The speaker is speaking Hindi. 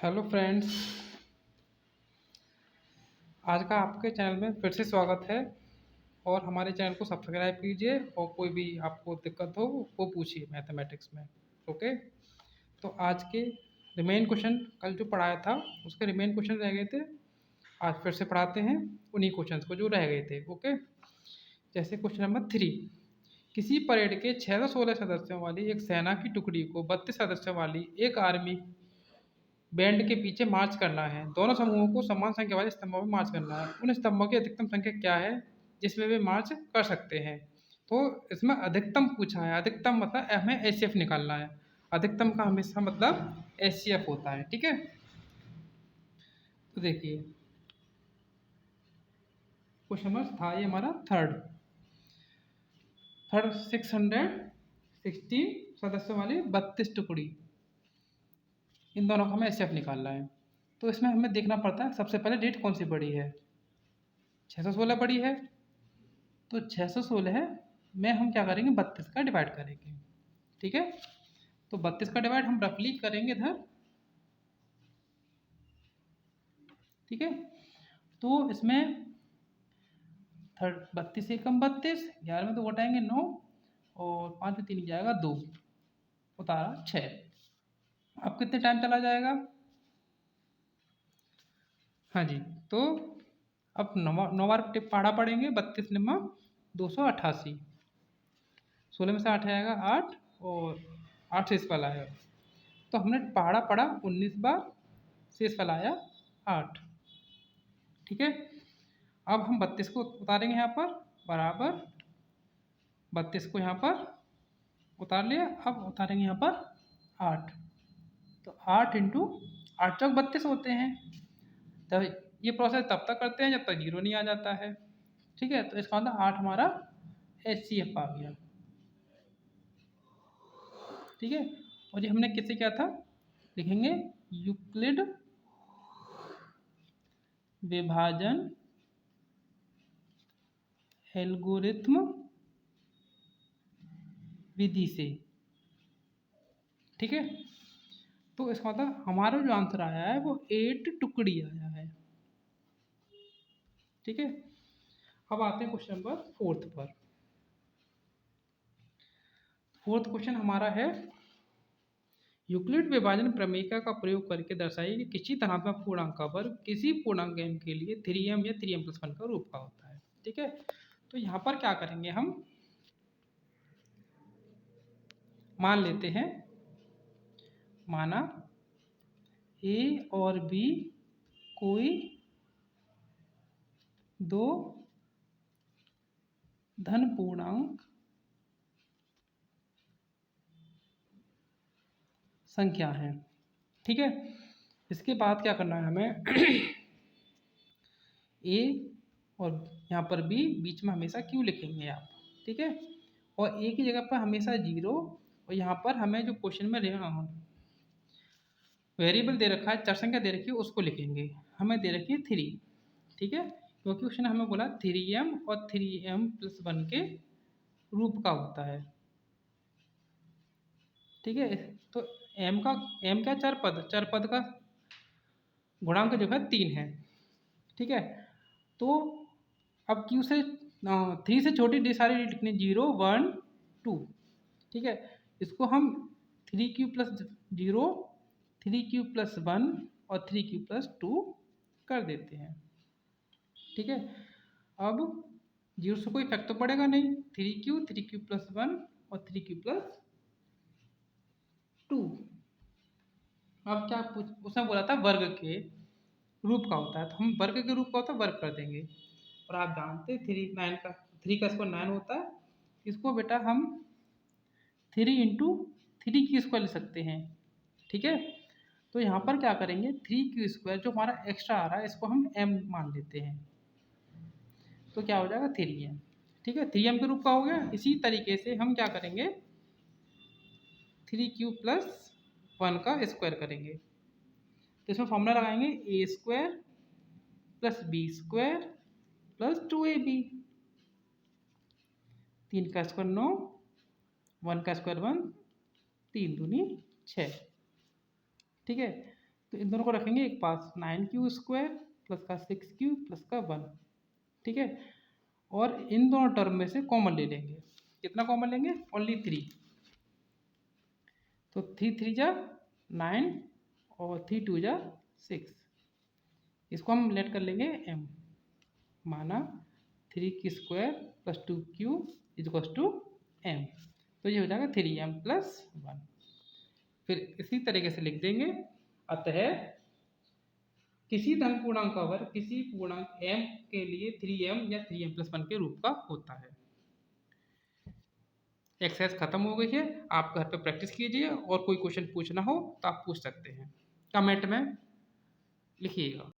Hello friends. आज का आपके चैनल में फिर से स्वागत है। और हमारे चैनल को सब्सक्राइब कीजिए और कोई भी आपको दिक्कत हो वो पूछिए मैथमेटिक्स में। ओके, तो आज के रिमेन क्वेश्चन कल जो पढ़ाया था उसके रिमेन क्वेश्चन रह गए थे, आज फिर से पढ़ाते हैं उन्हीं क्वेश्चंस को जो रह गए थे। ओके, जैसे क्वेश्चन नंबर 3, किसी परेड के 616 सदस्यों वाली एक सेना की टुकड़ी को 32 सदस्यों वाली एक आर्मी बैंड के पीछे मार्च करना है। दोनों समूहों को समान संख्या वाले स्तंभों में मार्च करना है। उन स्तंभों की अधिकतम संख्या क्या है जिसमें वे मार्च कर सकते हैं? तो इसमें अधिकतम पूछा है। अधिकतम मतलब हमें एचसीएफ निकालना है। अधिकतम का हमेशा मतलब एचसीएफ होता है। ठीक है, तो देखिए क्वेश्चन नंबर था ये हमारा थर्ड 616 सदस्यों वाली 32 टुकड़ी, इन दोनों का हमें एचसीएफ निकालना है। तो इसमें हमें देखना पड़ता है सबसे पहले डेट कौन सी बड़ी है। 616 बड़ी है, तो 616 में हम क्या करेंगे, 32 का डिवाइड करेंगे। ठीक है, तो 32 का डिवाइड हम रफली करेंगे इधर। ठीक है, तो इसमें 32 से कम 32, 11 में तो घटाएंगे 9 और 5 में 3 जाएगा 2, उतारा 6। अब कितने टाइम चला जाएगा? हाँ जी, तो अब नौ बार पढ़ा पड़ेंगे। 32 निम्मा 288, 16 में से 8 आएगा 8 और 8 से इस पर आएगा, तो हमने पहाड़ा पढ़ा 19 बार, शेष फैलाया 8। ठीक है, अब हम 32 को उतारेंगे यहाँ पर, बराबर 32 को यहाँ पर उतार लिया। अब उतारेंगे यहाँ पर 8, तो 8 इंटू 8 चौक 32 होते हैं। तो ये प्रोसेस तब तक करते हैं जब तक जीरो नहीं आ जाता है। ठीक है, तो इसका मतलब 8 हमारा एचसीएफ आ गया। ठीक है, और ये हमने किससे किया था, लिखेंगे यूक्लिड विभाजन एल्गोरिथ्म विधि से। ठीक है, तो इसका मतलब हमारा जो आंसर आया है वो 8 टुकड़ी आया है। ठीक है, अब आते हैं क्वेश्चन नंबर फोर्थ पर। फोर्थ क्वेश्चन हमारा है, यूक्लिड विभाजन प्रमेय का प्रयोग करके दर्शाइए कि किसी धनात्मक पूर्णांक का वर्ग किसी पूर्णांक m के लिए 3m या 3m+1 का रूप का होता है। ठीक है, तो यहाँ पर क्या करेंगे, हम मान लेते हैं, माना a और b कोई दो धन पूर्णांक संख्या है। ठीक है, इसके बाद क्या करना है हमें a और यहाँ पर b, बीच में हमेशा q लिखेंगे आप। ठीक है, और a की जगह पर हमेशा 0, और यहाँ पर हमें जो क्वेश्चन में वेरिएबल दे रखा है, चर संख्या दे रखी है, उसको लिखेंगे। हमें दे रखी है 3। ठीक है, क्योंकि उसने हमें बोला 3m और 3m+1 के रूप का होता है। ठीक है, तो m क्या, चर पद का गुणांक जो है 3 है। ठीक है, तो अब q से 3 से छोटी डी सारी लिखनी, 0 1 2। ठीक है, इसको हम 3q+0, 3q+1 और 3q+2 कर देते हैं। ठीक है, अब 0 से कोई इफेक्ट तो पड़ेगा नहीं, 3q+1 और 3q+2। अब क्या उसने बोला था वर्ग के रूप का होता है, तो हम वर्ग के रूप का होता है वर्ग कर देंगे। और आप जानते हैं 3 का स्क्वायर 9 होता है, इसको बेटा हम 3 × 3 की स्क्वायर लिख सकते हैं। ठीक है, तो यहाँ पर क्या करेंगे, 3q² जो हमारा एक्स्ट्रा आ रहा है इसको हम m मान लेते हैं, तो क्या हो जाएगा 3m। ठीक है, 3m के रूप का हो गया। इसी तरीके से हम क्या करेंगे, 3q+1 का स्क्वायर करेंगे, तो इसमें फॉर्मूला लगाएंगे a² + b² + 2ab। 3 का स्क्वायर 9, 1 का स्क्वायर 1, 3 दूनी 6। ठीक है, तो इन दोनों को रखेंगे एक पास, 9q² प्लस का 6q प्लस का 1, ठीक है। और इन दोनों टर्म में से कॉमन ले लेंगे। कितना कॉमन लेंगे? ओनली 3। तो 3 3 जा 9 और 3 2 जा 6। इसको हम लेट कर लेंगे m, माना 3q² plus 2q equals to m। तो ये हो जाएगा 3m प्लस 1। फिर इसी तरीके से लिख देंगे, अतः किसी धन पूर्णांक का वर्ग किसी पूर्णांक m के लिए 3m या 3m प्लस 1 के रूप का होता है। एक्सरसाइज खत्म हो गई है, आप घर पे प्रैक्टिस कीजिए और कोई क्वेश्चन पूछना हो तो आप पूछ सकते हैं, कमेंट में लिखिएगा।